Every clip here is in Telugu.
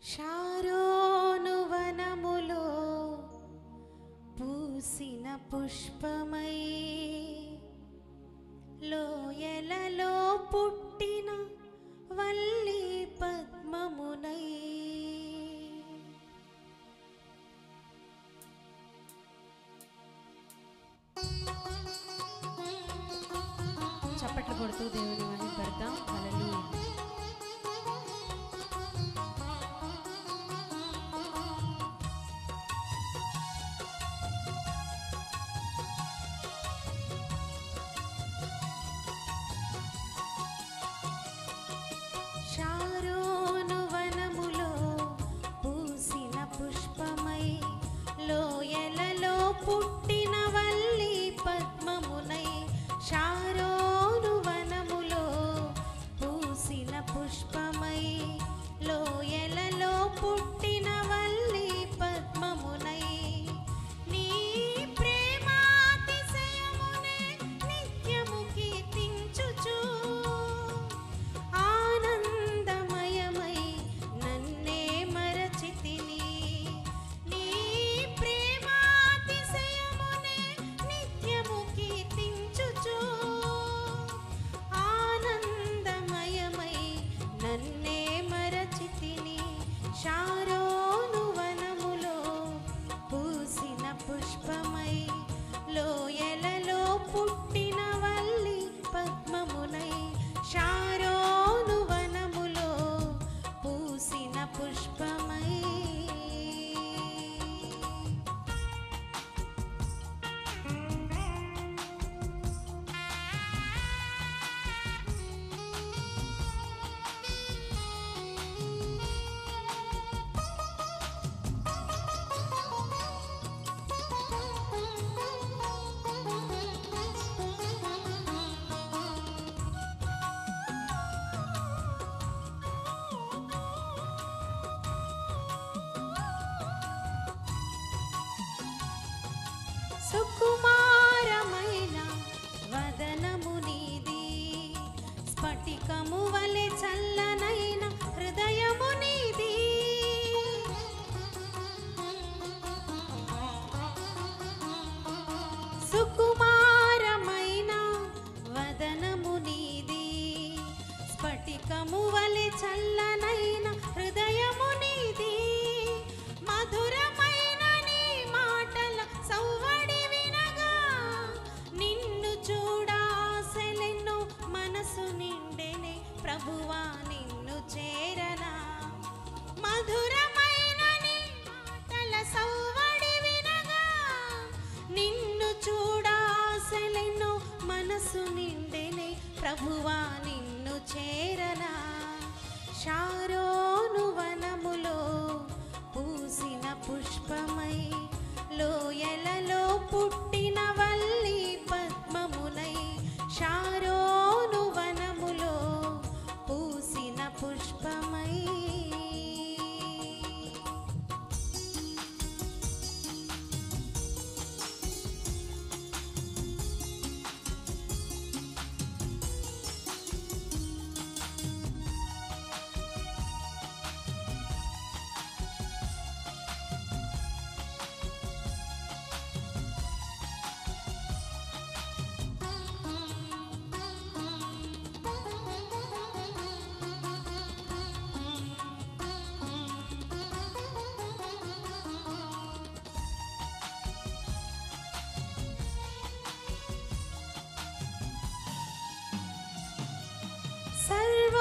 షారోను వనములో పూసిన పుష్పమై లోయలలో పుట్టిన వల్లి పద్మమునై చప్పట్లు కొడుతూ దేవుని మహిమపడతాం. హల్లెలూయా. షారోను వనములో పూసిన పుష్పమై లోయలలో పుట్టిన వల్లి పద్మమునై షారోను వనములో పూసిన పుష్పమై లోయలలో పుట్టిన వల్లి పద్మమునై నీ ప్రేమాతిశయమునే నిత్యము కీర్తించుచు ఆనందమయమై నన్నే మరచితిని. నీ ప్రేమాతిశయమునే నిత్యము కీర్తించుచు ఆనందమయమై నన్నే మరచితిని. షారోను వనములో పూసిన పుష్పమై లోయలలో పుట్టిన వల్లి పద్మమునై షారోను వనములో పూసిన పుష్పమై సుకుమారమైన వదనము నీది స్ఫటికము వలె చల్లనైన హృదయము నీది. సుకుమారమైన వదనము నీది స్ఫటికము వలె చల్లనైన హృదయము నీది. మధురమైన నీ మాటల సౌవడి వినగా నిన్ను చూడాసెలెన్నో మనసు నిండెనే ప్రభువా నిన్ను చేరనా. మధురమైన నీ మాటల సౌవడి వినగా నిన్ను చూడాసెలెన్నో మనసు నిండెనే ప్రభువా నిన్ను చేరనా. షారోను వనములో పూసిన పుష్పమై లోయలలో పుట్టిన వల్లి పద్మమునై షారోను వనములో పూసిన పుష్పమై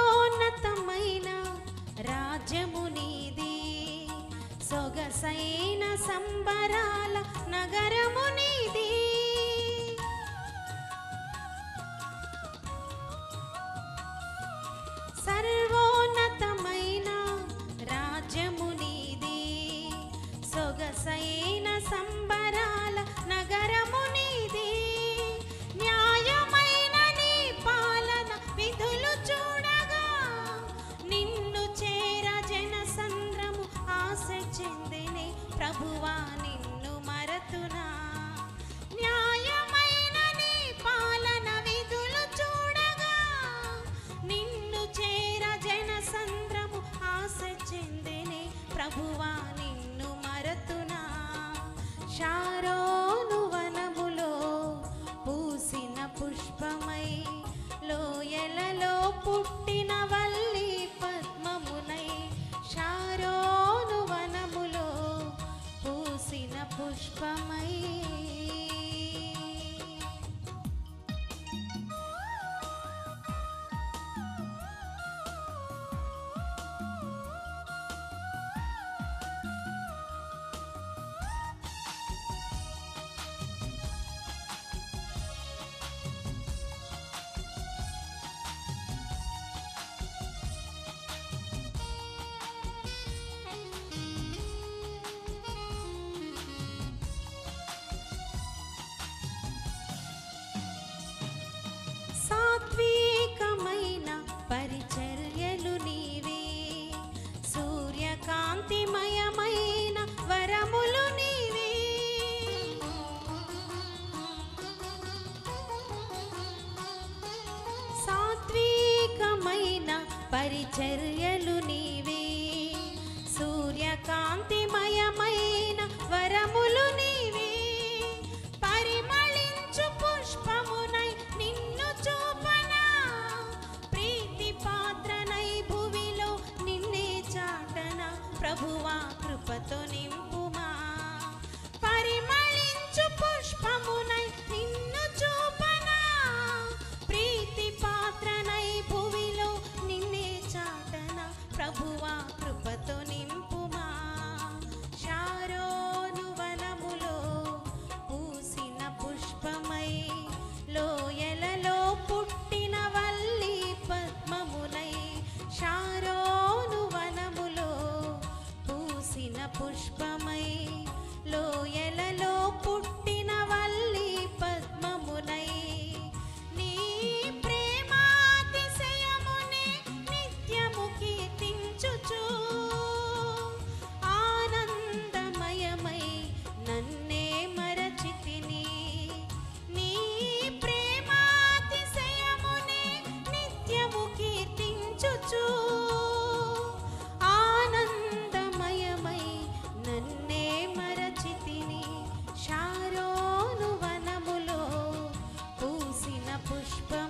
సర్వోన్నతమైన రాజ్యము నీది సొగసైన సంబరాల నగరము నీది. సర్వోన్నతమైన రాజ్యము నీది సొగసైన సంబరాల నగరము నీది. న్యాయమైన నీ పాలన విధులు చూడగా నిన్ను చేర జన సంద్రము ఆశ చెందినే ప్రభువా నిన్ను మరతునా. ప్రభువా కృపతో నింపుమా. షారోను వనములో పూసిన పుష్పమై, లోయలలో పుట్టిన వల్లి పద్మమునై. షారోను వనములో పూసిన పుష్పమై, లోయలలో పుట్టిన వల్లి పద్మమునై. నీ ప్రేమాతిశయమునే నిత్యము కీర్తించుచు, ఆనందమయమై నన్నే మరచితిని. నీ ప్రేమాతిశయమునే నిత్యము కీర్తించుచు, ఆనందమయమై నన్నే మరచితిని. షారోను వనములో పూసిన పుష్పం